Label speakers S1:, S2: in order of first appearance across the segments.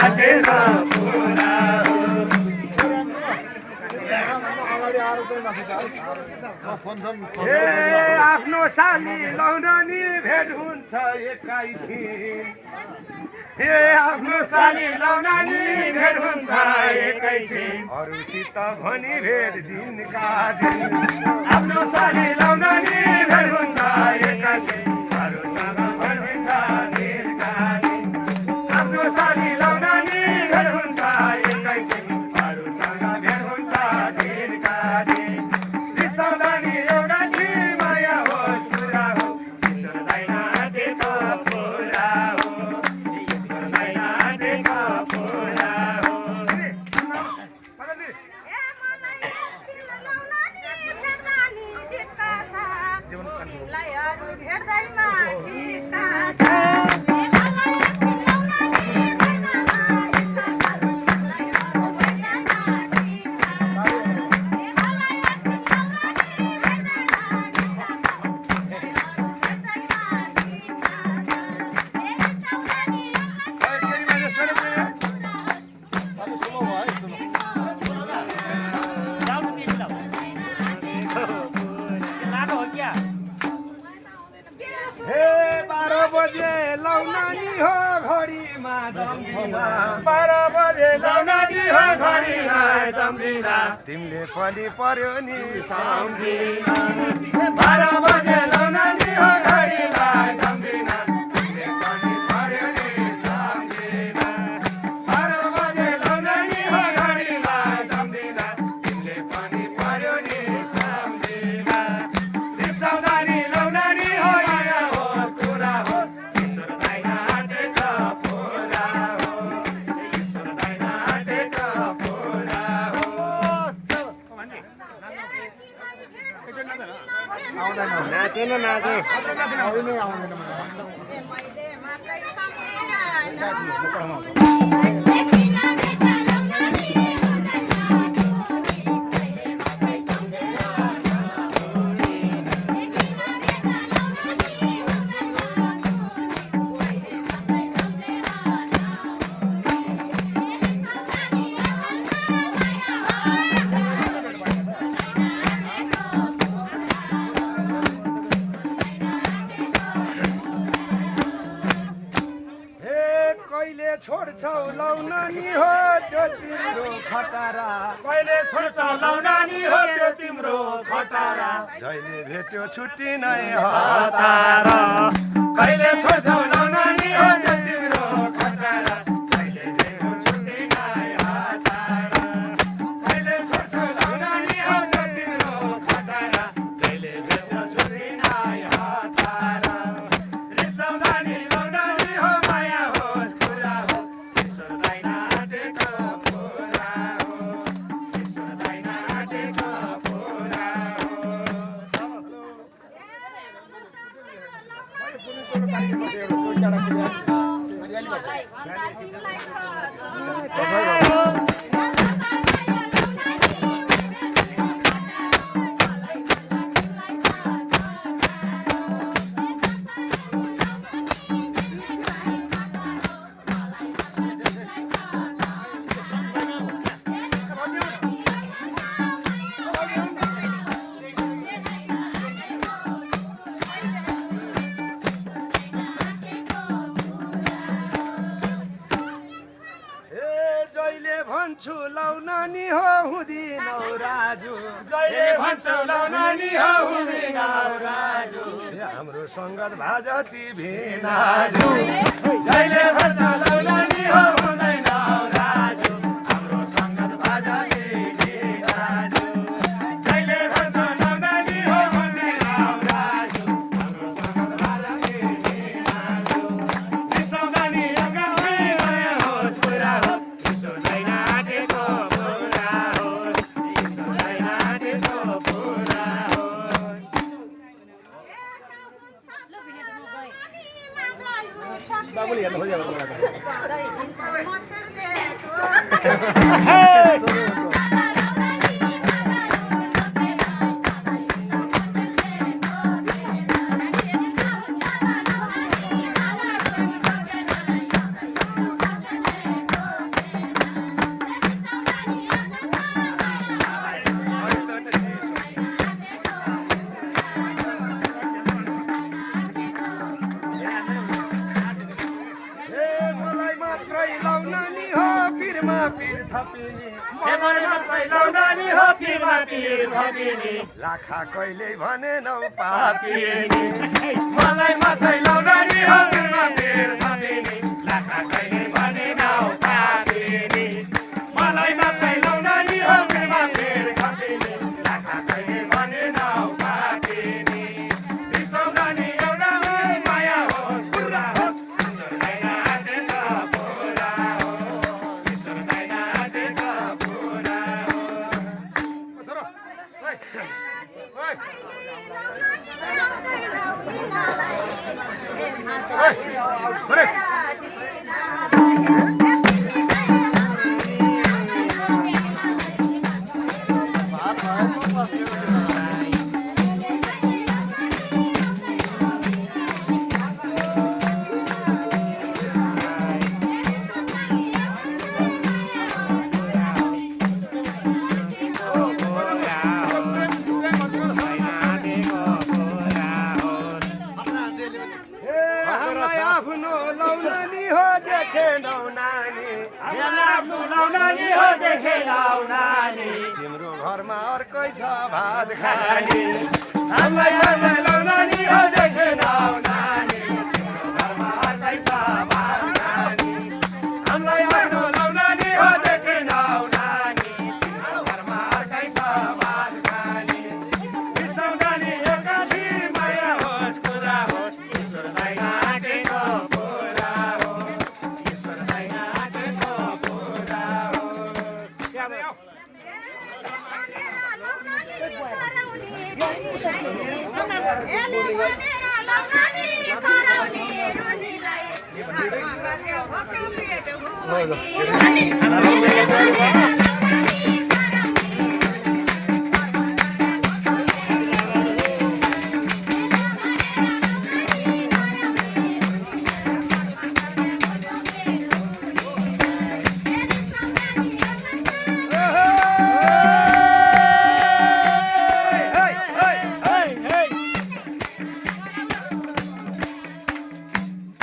S1: आँटेछ पुरा हो आफ्नो साली लाउन नि भेट हुन्छ एकैछिन आफ्नो साली लाउन नि भेट हुन्छ एकैछिन अरूसित भनी भेट दिनका दिन आफ्नो साली लाउन नि भेट हुन्छ एकैछिन अरूसँग भनिन्छ दिनका दिन आफ्नो साली लाउन नि भेट हुन्छ एकैछिन अरूसँग भेट हुन्छ दिनका दिन रिसाउँदानी एउटा माया होस् पुरा हो ईश्वर दाइन आँटेको पुरा हो ईश्वर दाइन आँटेको पुरा हो तिमीले पनि पर्यो नि सम्झिना 12 बजे लाउन नि हो घडीलाई सम्झिना तिमीले पनि पर्यो नि सम्झिना 12 बजे लाउन नि हो घडीलाई सम्झिना तिमीले पनि पर्यो नि सम्झिना रिसाउँदानी लाउन नि हो माया होस् पुरा होस् ईश्वर दाइन आँटेछ पुरा हो ईश्वर दाइन आँटेछ पुरा हो नाच्नु नाच्नु छोड्छौ लाउन नि हो त्यो तिम्रो खटारा कहिले छोड्छौ लाउन नि हो त्यो तिम्रो खटारा जहिले भेट्यो छुट्टी नै हतारा कहिले छोड्छौ लाउन नि हो त्यो तिम्रो खटारा जहिले भेट्यो छुट्टी नै हतारा कहिले छोड्छौ लाउन नि हो त्यो तिम्रो खटारा जहिले भेट्यो छुट्टी नै हतारा रिसाउँदानी लाउन नि हो माया होस् पुरा हो ईश्वर दाइन आँटेको पुरा हो ईश्वर दाइन आँटेको पुरा भन्छु लाउन नि हो हुँदिनौ राजु जहिले भन्छु लाउन नि हो हुँदिनौ राजु हाम्रो सङ्गत भाजती भिनाजु जहिले भन्छु लाउन नि हो हुँदैनौ राजु हाम्रो सङ्गत भाजती भिनाजु जहिले भन्छु लाउन नि हो हुँदैनौ राजु हाम्रो सङ्गत भाजती भिनाजु रिसाउँदानी अगाडि माया होस् पुरा होस् ईश्वर दाइन आँटेको पुरा होस् ईश्वर दाइन आँटेको पुरा मात्रै लाउन नि हो पिरमा पिर थपिने
S2: फेमर मात्रै लाउन नि हो पिरमा पिर थपिने
S1: लाखा कहिले भनेनौ पापिने
S2: मलाई मात्रै लाउन नि हो पिरमा पिर थपिने लाखा कहिले भनेनौ पापिने मलाई मात्रै लाउन नि हो पिरमा पिर थपिने लाखा कहिले भनेनौ पापिने बिर्सौँला नि एउटा माया हो पुरा हो बिर्सौँदैन आँटेको पुरा हो बिर्सौँदैन आँटेको पुरा हो
S1: छोरो ओइ ओइ हामीलाई आफ्नो लाउन नि हो देखेनौ नानी
S2: आफ्नो लाउनानी हो देखे लाउनानी
S1: तिम्रो घरमा अर्कै छ भात खाने
S2: हामीलाई आफ्नो लाउनानी हो देखे लाउनानी घरमा अर्कै छ भात खाने हामीलाई आफ्नो लाउनानी हो देखे लाउनानी घरमा अर्कै छ भात खाने बिर्सौँदा नि एकासी माया होस् पुरा होस् ईश्वरलाई आँटेको पुरा हो ईश्वरलाई आँटेको पुरा हो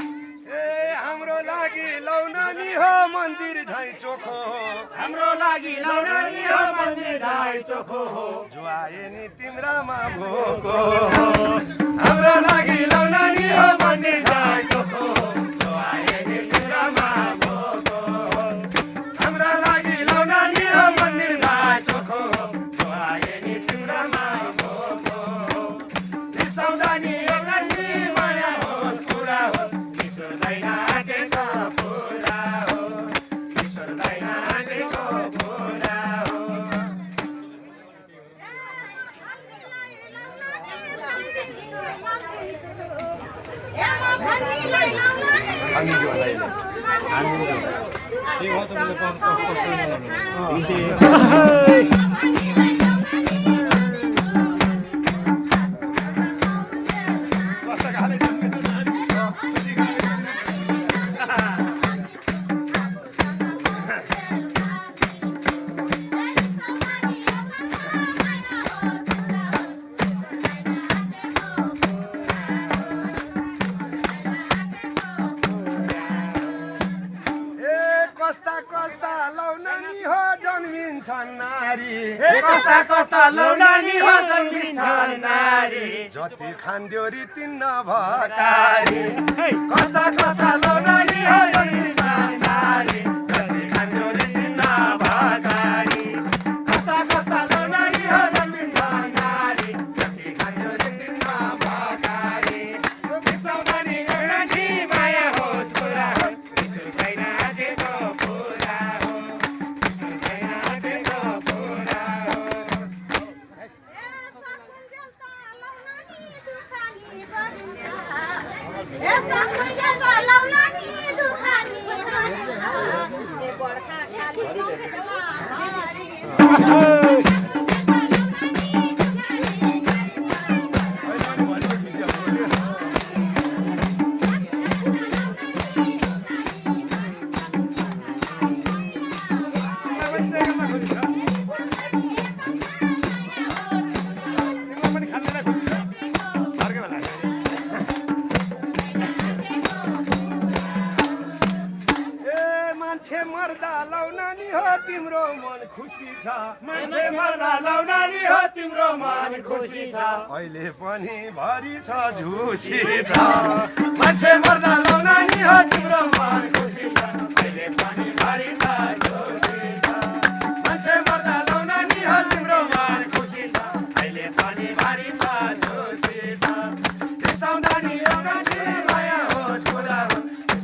S1: हाम्रो लागि लाउन नि हो मन्दिर झै चोखो
S2: हाम्रो लागि लाउनानी हो मन्दिर धाइ चोखो हो
S1: जुआए नि तिम्रामा भोको
S2: हाम्रो लागि लाउनानी हो मन्दिर धाइ चोखो हो आए नि तिम्रामा भोको हो हाम्रो लागि लाउनानी हो मन्दिर धाइ चोखो हो आए नि तिम्रामा भोको हो बिर्सौँदा नि एकासी माया होस् पुरा होस् ईश्वरलाई आँटेको पुरा हो ईश्वरलाई आँटेको पुरा हो
S1: कस्ता कस्ता लाउन नि हो जन्मिन्छन् नारी
S2: कता कता लाउनानी हो जन्मिन्छन् नारी
S1: जति खान्देउरी तिन्न भकारी
S2: कता कता लाउनानी हो जन्मिन्छन् नारी जति खान्देउरी तिन्न भकारी कता कता लाउनानी हो जन्मिन्छन् नारी जति खान्देउरी तिन्न भकारी बिर्सौँदा नि एउटाठी माया होस् पुरा होस् ईश्वरलाई आँटेको पुरा हो ईश्वरलाई आँटेको पुरा हो
S3: Essa mulher tá lá na minha do caminho.
S1: मान्छे मर्दा लौनानी हो तिम्रो मन खुसी छ
S2: मान्छे मर्दा लौनानी हो तिम्रो मन खुसी छ
S1: अहिले पनि भरि छ झुसी छ
S2: मान्छे मर्दा लौनानी हो तिम्रो मन खुसी छ अहिले पनि भरि छ झुसी छ मान्छे मर्दा लौनानी हो तिम्रो मन खुसी छ अहिले पनि भरि छ झुसी छ रिसाउँदा नि एउटा माया होस् कुरा हो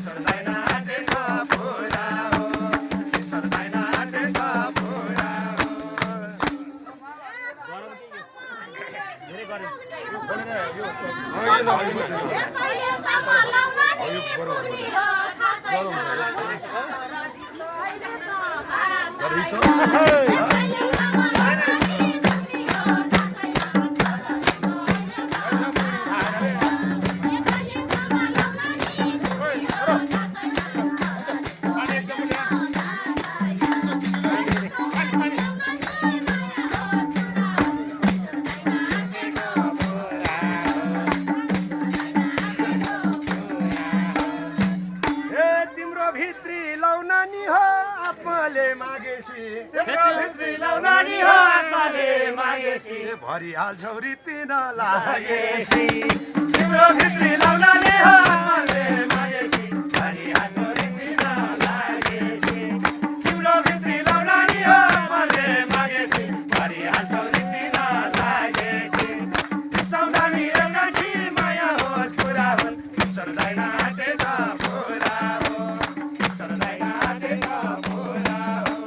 S2: सर्दैन आँटेको कुरा हो सर्दैन आँटेको कुरा हो
S1: लौनानी हो आत्माले मागेसी
S2: तिम्रो भित्री लौनानी हो आत्माले मागेसी
S1: भरिहाल्छौ रित्तिन लागेसी
S2: तिम्रो भित्री लौनानी हो आत्माले मागेसी भरिहाल्छौ रित्तिन लागेसी तिम्रो भित्री लौनानी हो आत्माले मागेसी भरिहाल्छौ रित्तिन लागेसी रिसाउँदा नि एउटा माया होस् कुरा हुन् सर्दैन आँटेको कुरा हो सर्दैन आँटेको कुरा हो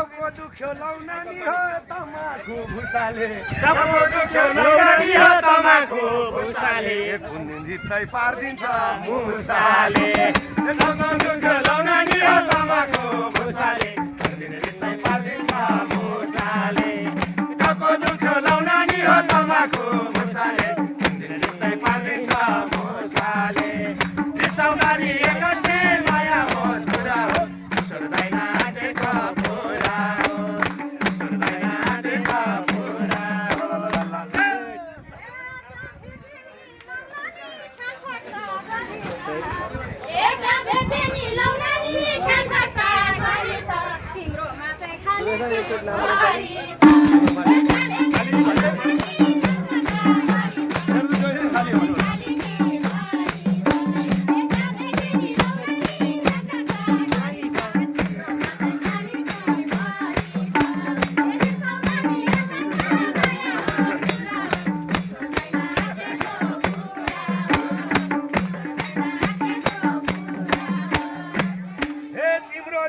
S1: लौनानी हो तमाखु भुसाले
S2: टाउको दुख्यो लौनानी हो तमाखु भुसाले
S1: कुन दिन जित्दै पारिदिन्छ
S2: मुसाले टाउको दुख्यो लौनानी हो तमाखु भुसाले कुन दिन जित्दै पारिदिन्छ मुसाले टाउको दुख्यो लौनानी हो तमाखु भुसाले कुन दिन जित्दै पारिदिन्छ मुसाले रिसाउँदा नि एकछिन माया होस् कुरा हो सर्दैन आँटेको कुरा हो सर्दैन आँटेको कुरा हो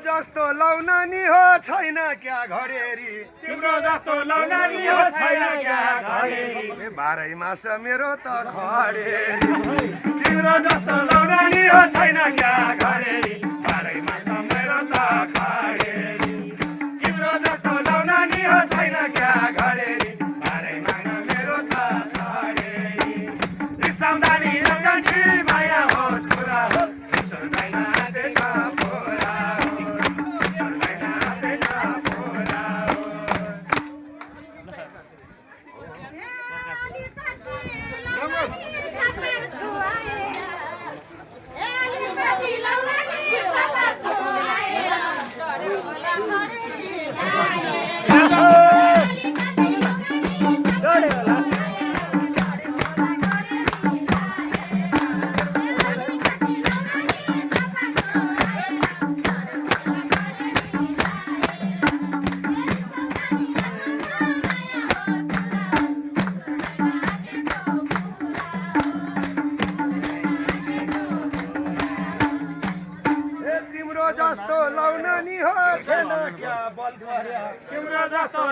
S1: जस्तो लौनानी हो छैन क्या घडेरी
S2: तिम्रो जस्तो लौनानी हो छैन क्या घडेरी
S1: बाह्रै मास मेरो त खडेरी
S2: तिम्रो जस्तो लौनानी हो छैन क्या घडेरी बाह्रै मास मेरो त खडेरी तिम्रो जस्तो लौनानी हो छैन क्या घडेरी बाह्रै मास मेरो त खडेरी रिसाउँदा नि एकछिन माया होस् कुरा हो सर्दैन आँटेको कुरा हो सर्दैन आँटेको कुरा हो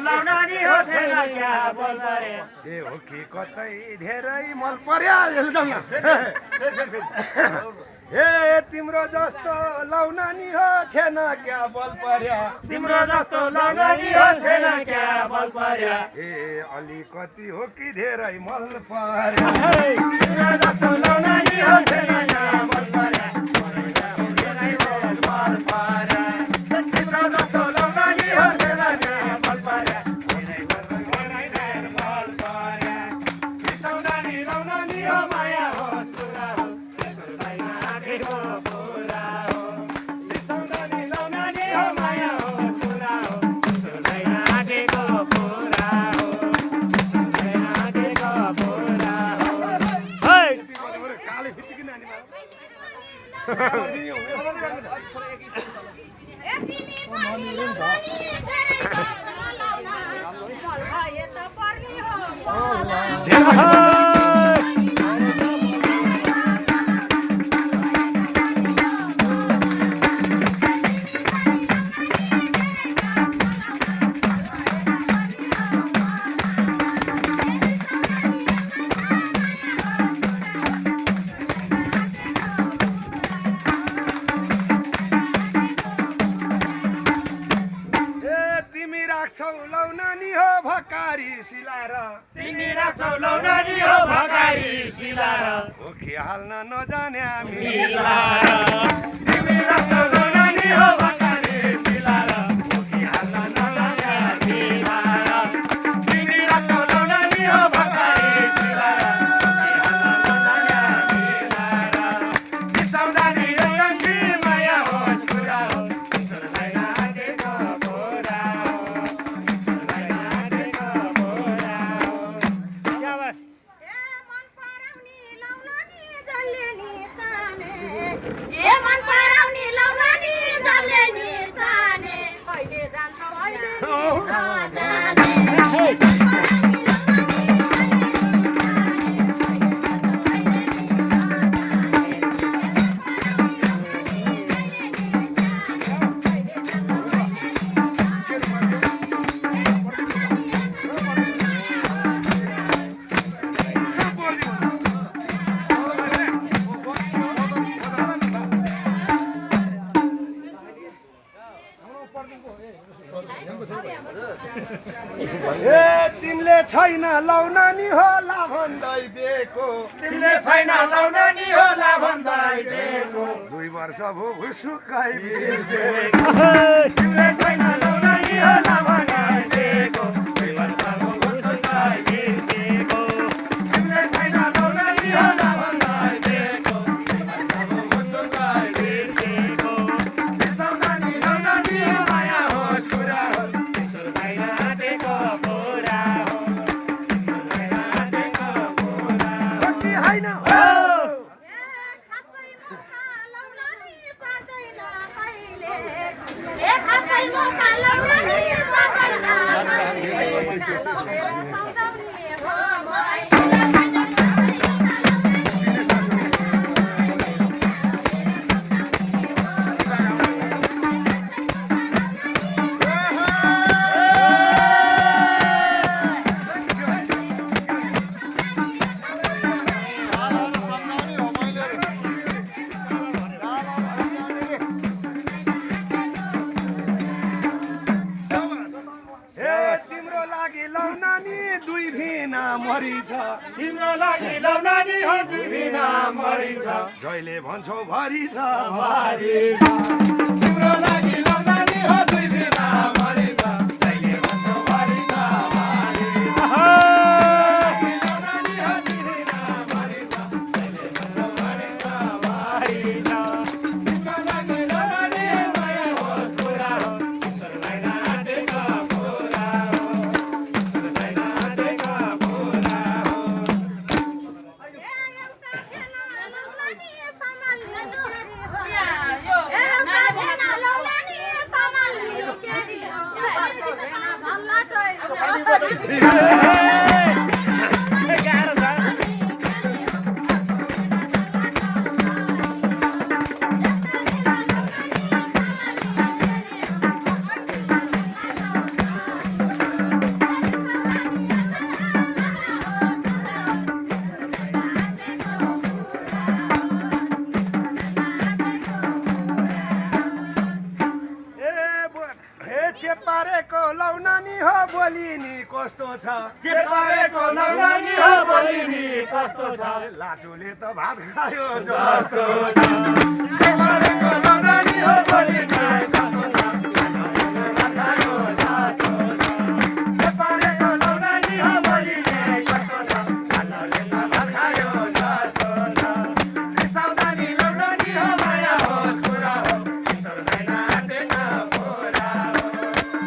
S2: लाउनानी हो थिएन क्या बल परे
S1: ए हो कि कतै धेरै मल पर्या ए तिम्रो जस्तो लाउनानी हो थिएन क्या बल पर्या
S2: तिम्रो जस्तो लाउनानी हो थिएन क्या बल पर्या
S1: ए अलिकति हो कि धेरै मल पर्या
S2: तिम्रो जस्तो लाउनानी हो थिएन क्या बल पर्या तिम्रो जस्तो लाउनानी हो थिएन क्या बल पर्या बिसाउँदानी लाउनानी हो माया होस् पुरा हो आँखेको पुरा हो बिसाउँदानी लाउनानी हो माया होस् पुरा हो आँखेको पुरा हो आँखेको पुरा हो
S1: काले फिटिकी नानी लाउनानी हो भकारी सिलाएर
S2: तिमी राख्छौ लाउनानी हो भकारी सिलाएर
S1: ओखी हाल्न नजाने हामी
S2: तिमी राख्छौ लाउनानी हो भकारी सिलाएर ओखी हाल्न नजाने हामी तिमी राख्छौ लाउनानी हो भकारी सिलाएर ओखी हाल्न नजाने हामी बिसाउँदानी लाउनानी माया होस् पुरा हो ईश्वरलाई आँटेको पुरा हो
S1: तिमीले छैन लाउनानी हो लाभन्दै दिएको
S2: तिमीले छैन लाउनानी हो लाभन्दै दिएको
S1: 2 वर्ष भो सुकाइ बिर्से
S2: तिमीले छैन लाउनानी हो लाभन्दै दिएको 2 वर्ष भो सुकाइ बिर्सेको तिमीले छैन लाउनानी हो लाभन्दै दिएको 2 वर्ष भो सुकाइ बिर्सेको बिसाउँदानी लाउनानी हो माया होस् पुरा हो ईश्वरलाई आँटेको पुरा हो
S1: होइन
S2: तिम्रो लागि लाउनानी हो दुईना मरिन्छ
S1: जहिले भन्छौ भरि छ
S2: भारी तिम्रो लागि लाउनानी हो दुईना मरिन्छ जहिले भन्छौ भरि छ भारी लाउनानी हो दुईना मरिन्छ जहिले भन्छौ भरि छ भारी तिम्रो लागि लाउनानी हो माया होस् पुरा हो ईश्वरलाई आँटेको पुरा हो ईश्वरलाई आँटेको पुरा हो
S1: कस्तो छ
S2: चेपारेको लौनानी हो बोलिनी कस्तो छ
S1: लाटोले त भात खायो जस्तो छ
S2: चेपारेको लौनानी हो बोलिनी कस्तो छ चेपारेको लौनानी हो बोलिनी कस्तो छ लाटोले त भात खायो जस्तो छ रिसाउँदा नि लौनानी हो माया होस् कुरा हो ईश्वर भएन आँटेको कुरा हो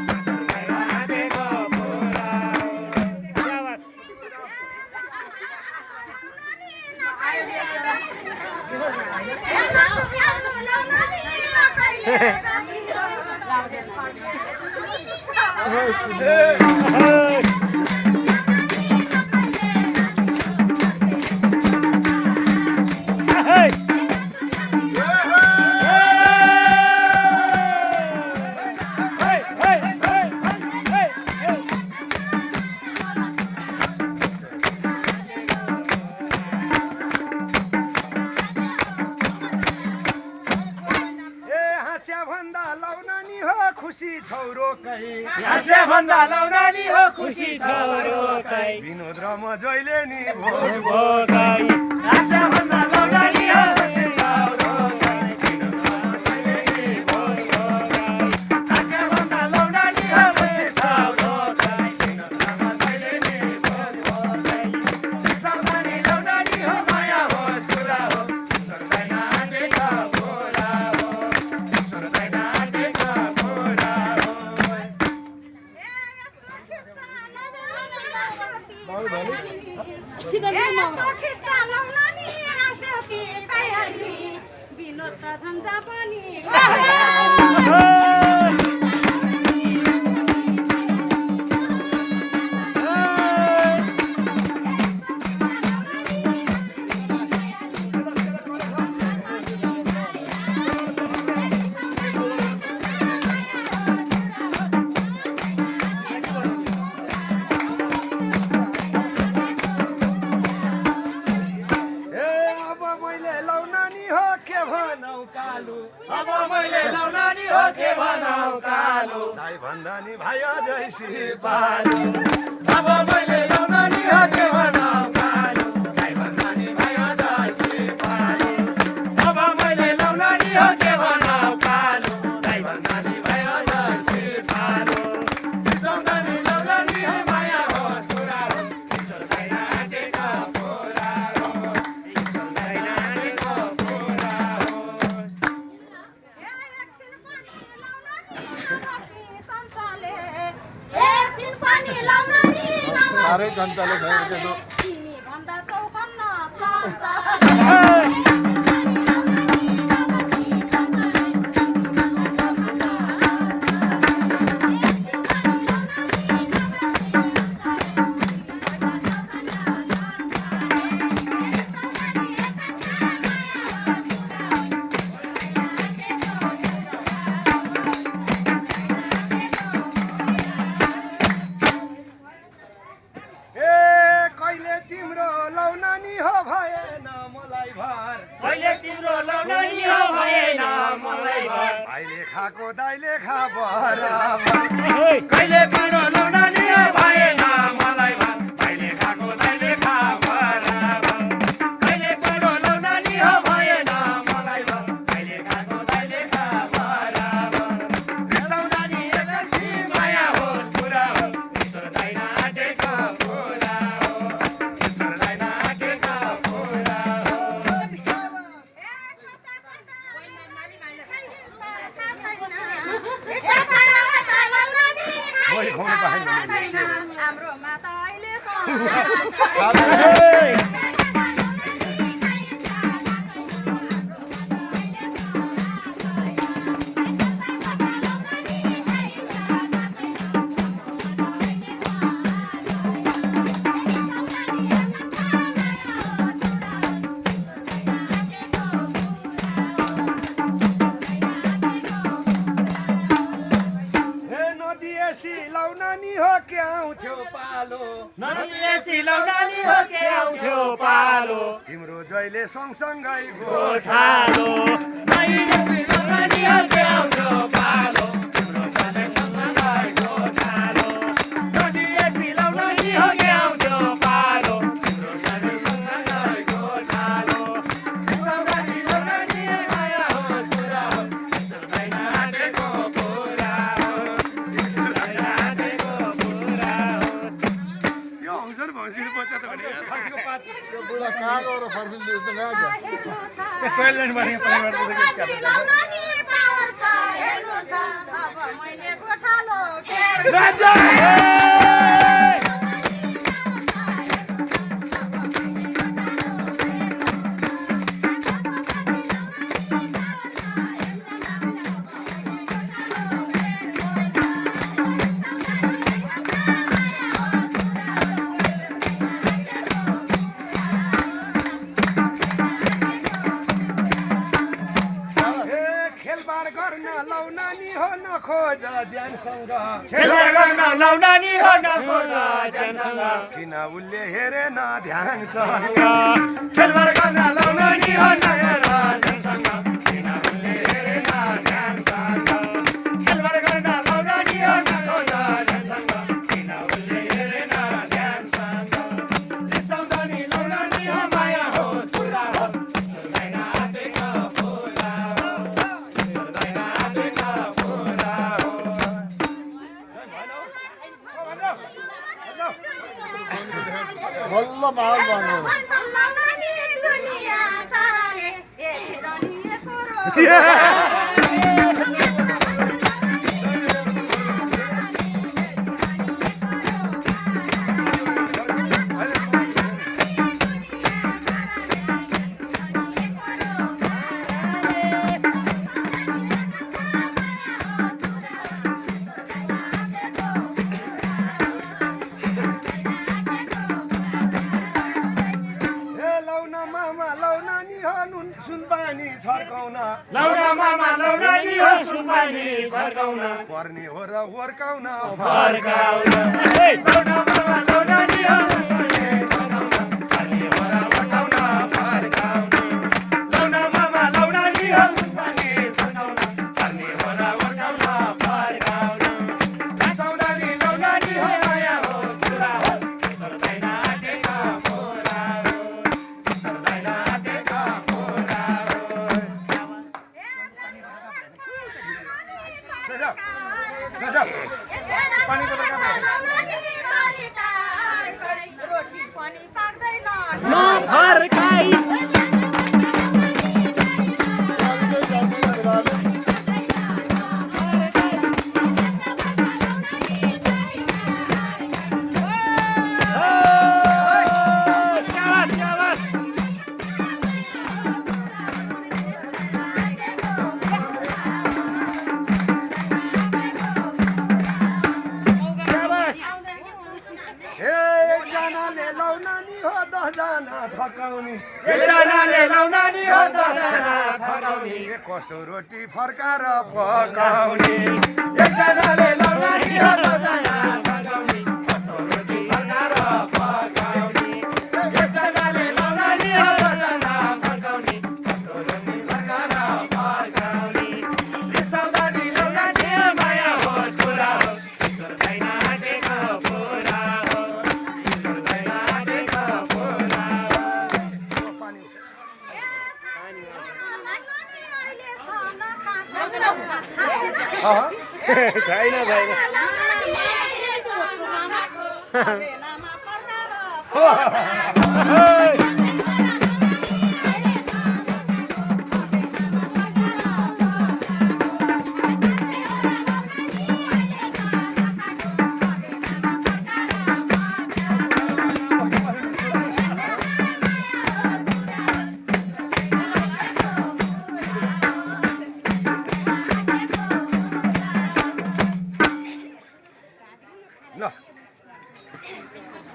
S2: ईश्वर भएन आँटेको कुरा हो
S1: भन्दा लौनानी हो खुसी छौरो कै
S2: हाँस्या भन्दा लौनानी हो खुसी छौरो कै
S1: विनोद र म जहिले नि भो
S2: भोकै हाँस्या भन्दा लौनानी हो खुसी छौरो कै विनोद र म जहिले नि भोकै हाँस्या भन्दा लौनानी हो खुसी छौरो कै विनोद र म जहिले नि भोकै रिसाउँदा नि लौनानी हो माया होस् कुरा हो ईश्वर भएन आँटेको कुरा हो ईश्वर भएन आँटेको कुरा हो
S3: विनोद त झन्झा पनि
S2: अब मैले लौनानी हो के भनौ कालो
S1: दाइ भन्दा नि भाइ जैसी
S2: पालो अब मैले लौनानी हो के भनौ कालो दाइ भन्दा नि भाइ जैसी पालो अब मैले लौनानी हो के भनौ कालो दाइ भन्दा नि भाइ जैसी पालो रिसाउँदा नि लौनानी हो माया होस् कुरा हो ईश्वर भएन आँटेको कुरा हो ईश्वर भएन आँटेको कुरा हो
S1: साह्रै चञ्चले छ त्यो
S3: भन्दा चौपन्न छ
S1: तिम्रो लौनानी हो भएन मलाई भर
S2: कहिले तिम्रो लौनानी हो भएन मलाई भर
S1: भाइले खाको दाइले खा बराबर
S2: कहिले तिम्रो लौनानी हो भएन मलाई भर भाइले खाको दाइले खा बराबर कहिले तिम्रो लौनानी हो भएन मलाई भर भाइले खाको दाइले खा बराबर रिसाउँदा नि एकैछिन माया होस् कुरा हो ईश्वर भएन आँटेको कुरा हो ईश्वर भएन आँटेको कुरा हो
S3: हाम्रोमा त अहिले
S1: लौनानी हो के आउँथ्यो पालो
S2: नदिएसी लौनानी हो के आउँथ्यो पालो
S1: तिम्रो जहिले सँगसँगै
S2: गोठालो नदिएसी लौनानी हो के आउँथ्यो पालो तिम्रो जहिले सँगसँगै गोठालो नदिएसी लौनानी
S1: हौसिल बचत भने फर्सीको पात
S2: त्यो बुढा कहाँ गएर फर्सी लिएर ल्यायो
S1: टोइलेट भने
S3: माथि लाउन नि पावर छ हेर्नु छ अब मैले गोठालो
S1: खेलबाड गर्न लौनानी हो नखोज ज्यानसँग
S2: खेलबाड गर्न लौनानी हो नखोज ज्यानसँग
S1: किन उसले हेरेन ध्यानसँग
S2: खेलबाड गर्न लौनानी हो नखोज ज्यानसँग किन उसले हेरेन ध्यानसँग खेलबाड गर्न लौनानी हो नखोज ज्यानसँग किन उसले हेरेन ध्यानसँग रिसाउँदा नि लौनानी हो माया हो छुरा हो सुर्दैन आँटेको फुला हो सुर्दैन आँटेको फुला हो बल्ल माहौल बन्यो
S3: लाउन नि दुनिया साराले हेर नि एकरो
S1: लौना मामा लौनानी हो नुन सुनपानी छर्काउन
S2: लौना मामा लौनानी हो सुनपानी फर्काउन
S1: पर्ने हो र वर्काउन
S2: फर्काउन लौना मामा लौनानी हो सुनपानी फर्काउन पर्ने हो र वर्काउन फर्काउन लौना मामा लौनानी हो सुनपानी फर्काउन पर्ने हो र वर्काउन फर्काउन रिसाउँदा नि लौनानी हो माया हो छुरा हो सर्दैन आँटेको फोरा हो सर्दैन आँटेको फोरा हो
S3: रोटी पनि पाक्दैन
S1: एकजनाले लौनानी हो 10 जना थकाउने
S2: एकजनाले लौनानी हो 10 जना थकाउने
S1: कस्तो रोटी फर्काएर पकाउने
S2: एकजनाले लौनानी हो 10 जना थकाउने कस्तो रोटी फर्काएर पकाउने एकजनाले लौनानी हो 10 जना थकाउने कस्तो रोटी फर्काएर पकाउने रिसाउँदा नि लौनानी हो माया हो छुरा हो सर्दैन आँटेको फोरा हो सर्दैन आँटेको फोरा हो
S1: छैन छैन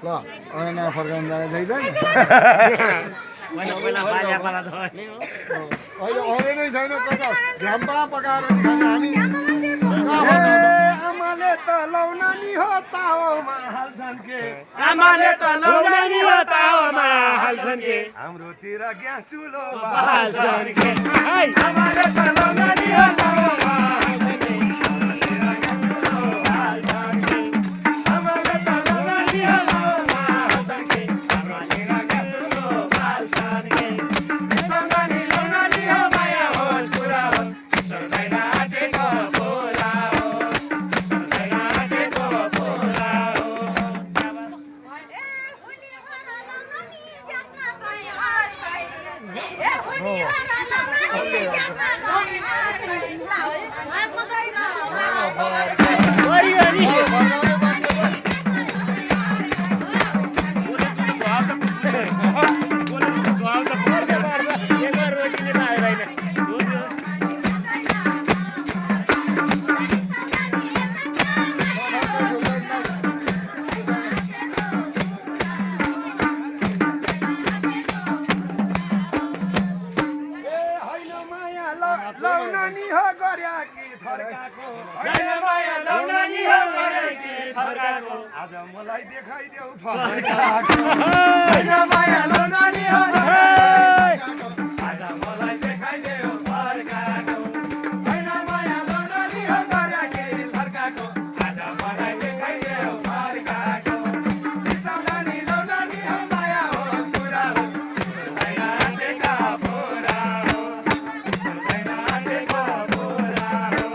S2: ल ऐना फर्काउन जाँदैछ अहिले आउने नै छैन कता घाममा पकाएर नि खाने हामी
S1: आमाले त लौनानी हो ताओमा हाल्छन् के
S2: आमाले त लौनानी हो ताओमा हाल्छन् के
S1: हाम्रोतिर ग्यास चुलो
S2: हाल्छन् के आमाले त लौनानी हो ताओमा हाल्छन् के
S1: लौनानी हो गर्या कि थर्काको आज मलाई देखाइदेऊ फर्काको
S2: होइन माया लौनानी हो आज मलाई देखाइदेऊ फर्काको होइन माया लौनानी हो गर्या कि थर्काको आज मलाई देखाइदेऊ फर्काको लौनानी लौनानी हो माया हो कुरा हो होइन आँटेका बोरा हो होइन आँटेका बोरा हो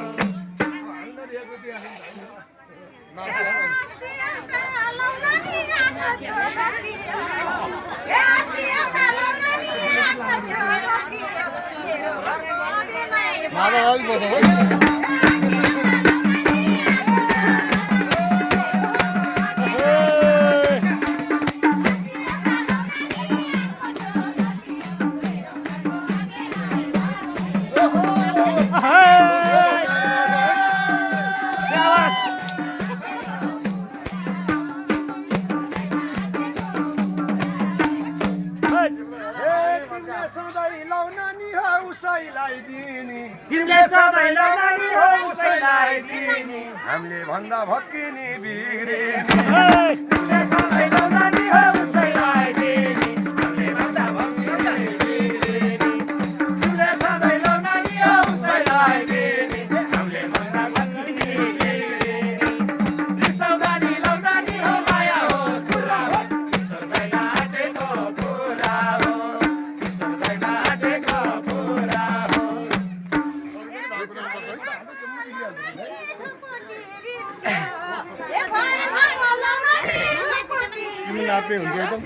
S1: सधैँ लौनानी हो उसैलाई दिने
S2: तिमीले सधैँ लौनानी हो उसैलाई दिने
S1: हामीले भन्दा भत्किने बिग्रिने
S2: तिमीले सधैँ लौनानी हो उसैलाई दिने हामीले भन्दा भत्किने बिग्रिने तिमीले सधैँ लौनानी हो उसैलाई दिने हामीले भन्दा भत्किने बिग्रिने रिसाउँदानी लौनानी हो माया हो कुरा हो रिसाउँदैन आँटेको कुरा हो रिसाउँदैन आँटेको कुरा हो
S3: लाते हुन्छ एकदम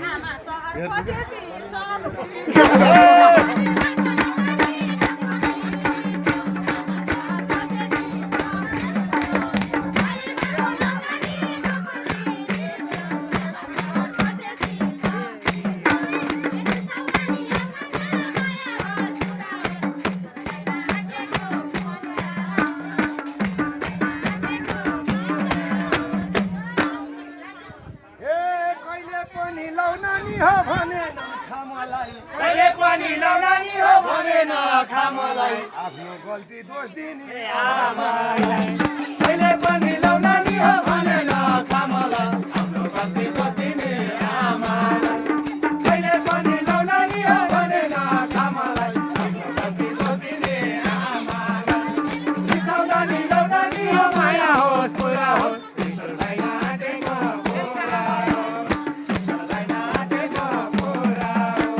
S1: लौनानी हो भने नखा मलाई
S2: कहिले पनि लौनानी हो भने नखा मलाई
S1: आफ्नो गल्ती दोष दिने
S2: आमालाई कहिले पनि लौनानी हो भने नखा मलाई आफ्नो गल्ती दोष दिने आमालाई कहिले पनि लौनानी हो भने नखा मलाई आफ्नो गल्ती दोष दिने आमालाई रिसाउँदानी लौनानी हो माया होस् कुरा होस् रिसाउँदैन आँटेको कुरा हो रिसाउँदैन आँटेको कुरा हो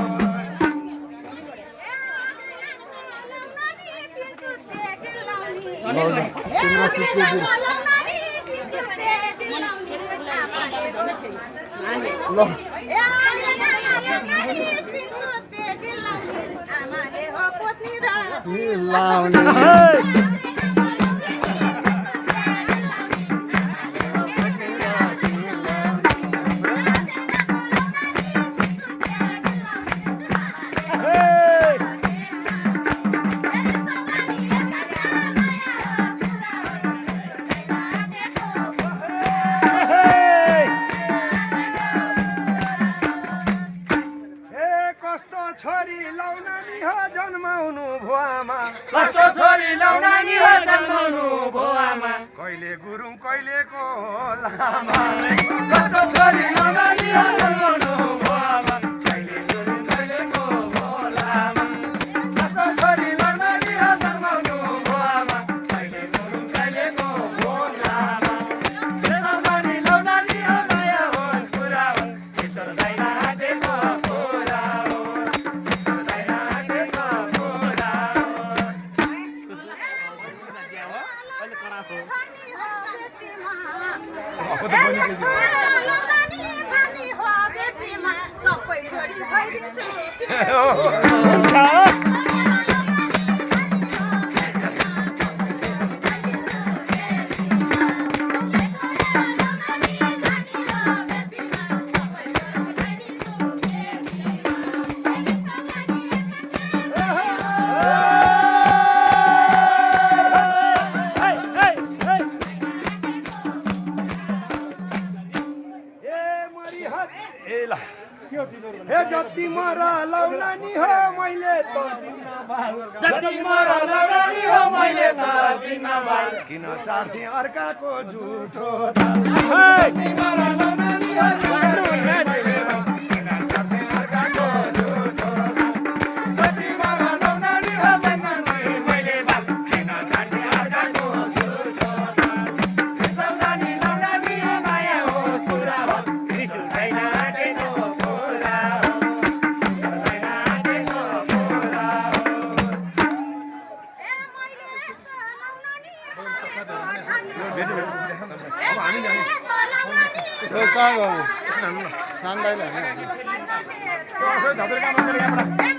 S1: छोरी लौनानी हो जन्माउनु भुवामा
S2: कस्तो छोरी लौनानी हो जन्माउनु भुवामा
S1: कहिले गुरुङ कहिलेको लामा
S2: कस्तो छोरी लौनानी हो जन्माउनु भुवामा कहिले गुरुङ कहिलेको भोलामा कस्तो छोरी लौनानी हो जन्माउनु भुवामा कहिले गुरुङ कहिलेको भोलामा लौनानी लौनानी हो माया होस् कुरा हो ईश्वर दाइना आँटेको कुरा हो
S3: सबै छोरी भइदिन्छु
S1: ए ल ए जति मर लाउनानी हो मैले त दिन्न बाल
S2: जति मर लाउनानी हो मैले त दिन्न बाल
S1: किन चाड्थे अर्काको झुठो
S2: जति मर लाउनानी हो जति मर लाउनानी हो मैले बाल किन चाड्थे अर्काको झुठो लाउनानी लाउनानी हो माया हो छोरा हो रिस छैन आँटेको छोरा हो छैन आँटेको छोरा हो
S3: ए मैले यसो लाउनानी
S4: कहाँ गयो? सान्दाइले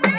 S3: ए